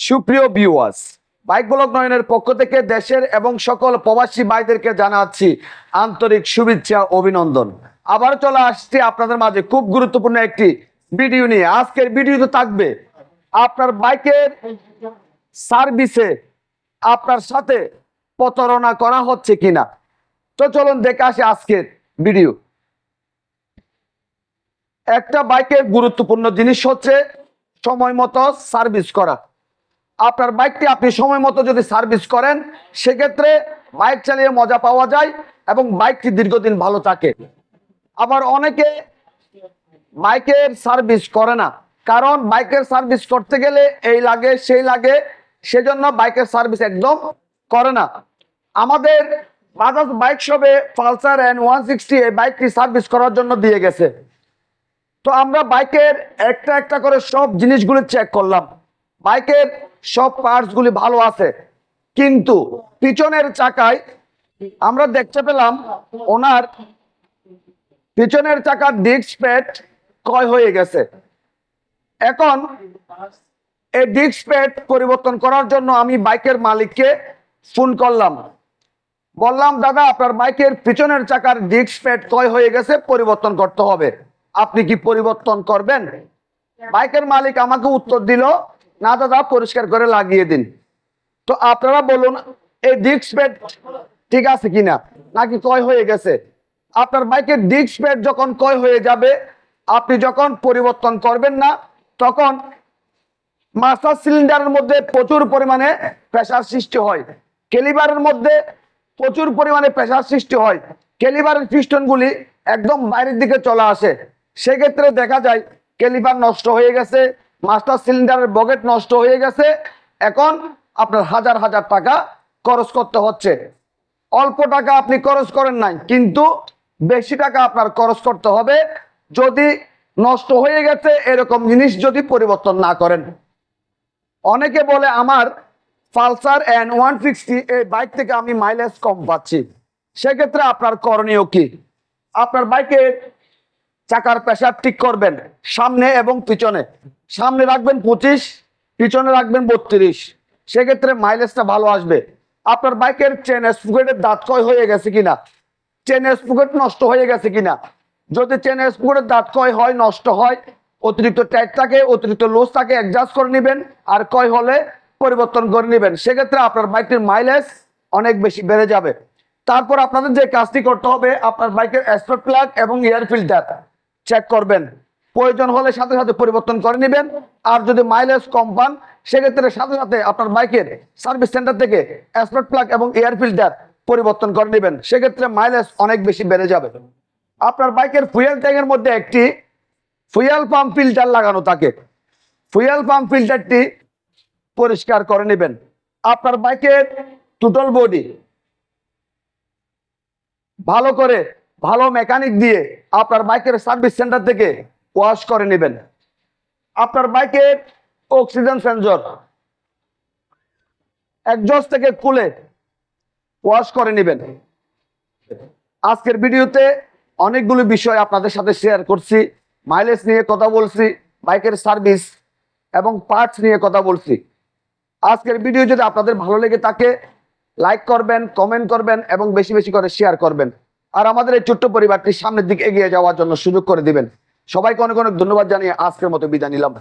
সুপ্রিয় viewers, bike blog নয়নের পক্ষ থেকে দেশের এবং সকল প্রবাসী ভাইদেরকে জানাচ্ছি আন্তরিক শুভেচ্ছা অভিনন্দন। আবার চলে আসছি আপনাদের মাঝে খুব গুরুত্বপূর্ণ একটি ভিডিও নিয়ে। আজকের ভিডিওতে থাকবে আপনার বাইকের সার্ভিসে আপনার সাথে প্রতারণা করা হচ্ছে কিনা। তো চলুন দেখে আসি আজকের ভিডিও। একটা বাইকের গুরুত্বপূর্ণ জিনিস হচ্ছে সময় মতো সার্ভিস করা। আপনার বাইকটি আপনি সময় মতো যদি সার্ভিস করেন, সেক্ষেত্রে বাইক চালিয়ে মজা পাওয়া যায় এবং বাইকটি দীর্ঘদিন ভালো থাকে। আবার অনেকে বাইকের সার্ভিস করে না, কারণ বাইকের সার্ভিস করতে গেলে এই লাগে সেই লাগে, সেজন্য বাইকের সার্ভিস একদম করে না। আমাদের বাজাজ বাইক শপে পালসার N160 এই বাইকটি সার্ভিস করার জন্য দিয়ে গেছে। তো আমরা বাইকের একটা একটা করে সব জিনিসগুলো চেক করলাম। বাইকের সব পার্টসগুলি ভালো আছে, কিন্তু পিছনের চাকায় আমরা দেখতে পেলাম ওনার পিছনের চাকার ডিস্ক প্যাড ক্ষয় হয়ে গেছে। এখন এই ডিস্ক প্যাড পরিবর্তন করার জন্য আমি বাইকের মালিককে ফোন করলাম, বললাম দাদা আপনার বাইকের পিছনের চাকার ডিস্ক প্যাড ক্ষয় হয়ে গেছে, পরিবর্তন করতে হবে, আপনি কি পরিবর্তন করবেন? বাইকের মালিক আমাকে উত্তর দিল, না দাদা পরিষ্কার করে লাগিয়ে দিন। তো আপনারা বলুন এই ডিস্ক প্যাড ঠিক আছে কিনা, নাকি ক্ষয় হয়ে গেছে? আপনার বাইকের ডিস্ক প্যাড যখন ক্ষয় হয়ে যাবে, আপনি যখন পরিবর্তন করবেন না, তখন মাস্টার সিলিন্ডারের মধ্যে প্রচুর পরিমাণে প্রেসার সৃষ্টি হয়, ক্যালিবারের মধ্যে প্রচুর পরিমাণে প্রেসার সৃষ্টি হয়, ক্যালিবারের পিস্টনগুলি একদম বাইরের দিকে চলে আসে। সেক্ষেত্রে দেখা যায় ক্যালিবার নষ্ট হয়ে গেছে, মাস্টার সিলিন্ডারের বকেট নষ্ট হয়ে গেছে। এখন আপনার হাজার হাজার টাকা খরচ করতে হচ্ছে। অল্প টাকা আপনি খরচ করেন নাই, কিন্তু বেশি টাকা আপনার খরচ করতে হবে যদি নষ্ট হয়ে গেছে এরকম জিনিস যদি পরিবর্তন না করেন। অনেকে বলে আমার পালসার N160 এই বাইক থেকে আমি মাইলেজ কম পাচ্ছি। সেক্ষেত্রে আপনার করণীয় কি? আপনার বাইকের চাকার প্রেসার ঠিক করবেন, সামনে এবং পিছনে। সামনে রাখবেন 25, পিছনে রাখবেন 32, সেক্ষেত্রে মাইলেজটা ভালো আসবে। আপনার বাইকের চেন স্প্রকেটের দাঁত ক্ষয় হয়ে গেছে কিনা, চেন স্প্রকেট নষ্ট হয়ে গেছে কিনা। যদি চেন স্প্রকেটের দাঁত ক্ষয় হয়, নষ্ট হয়, অতিরিক্ত টাইট থাকে, অতিরিক্ত লুজ থাকে, অ্যাডজাস্ট করে নেবেন, আর ক্ষয় হলে পরিবর্তন করে নেবেন। সেক্ষেত্রে আপনার বাইকটির মাইলেজ অনেক বেশি বেড়ে যাবে। তারপর আপনাদের যে কাজটি করতে হবে, আপনার বাইকের স্পার্ক প্লাগ এবং এয়ার ফিল্টার চেক করবেন। প্রয়োজন হলে সাথে সাথে পরিবর্তন করে নেবেন। আর যদি মাইলেজ কম পান, সেক্ষেত্রে সাথে সাথে আপনার বাইকের সার্ভিস সেন্টার থেকে স্পার্ক প্লাগ এবং এয়ার ফিল্টার পরিবর্তন করে নেবেন। সেক্ষেত্রে মাইলেজ অনেক বেশি বেড়ে যাবে। আপনার বাইকের ফুয়েল ট্যাঙ্কের মধ্যে একটি ফুয়েল পাম্প ফিল্টার লাগানো থাকে, ফুয়েল পাম্প ফিল্টারটি পরিষ্কার করে নেবেন। আপনার বাইকের টোটাল বডি ভালো করে ভালো মেকানিক দিয়ে আপনার বাইকের সার্ভিস সেন্টার থেকে ওয়াশ করে নেবেন। আপনার বাইকের অক্সিজেন সেন্সর এক্সজস্ট থেকে খুলে ওয়াশ করে নেবেন। আজকের ভিডিওতে অনেকগুলো বিষয় আপনাদের সাথে শেয়ার করছি। মাইলেজ নিয়ে কথা বলছি, বাইকের সার্ভিস এবং পার্টস নিয়ে কথা বলছি। আজকের ভিডিও যদি আপনাদের ভালো লেগে থাকে, লাইক করবেন, কমেন্ট করবেন এবং বেশি বেশি করে শেয়ার করবেন। আর আমাদের এই ছোট্ট পরিবারটি সামনের দিকে এগিয়ে যাওয়ার জন্য সুযোগ করে দিবেন। সবাইকে অনেক অনেক ধন্যবাদ জানিয়ে আজকের মতো বিদায় নিলাম।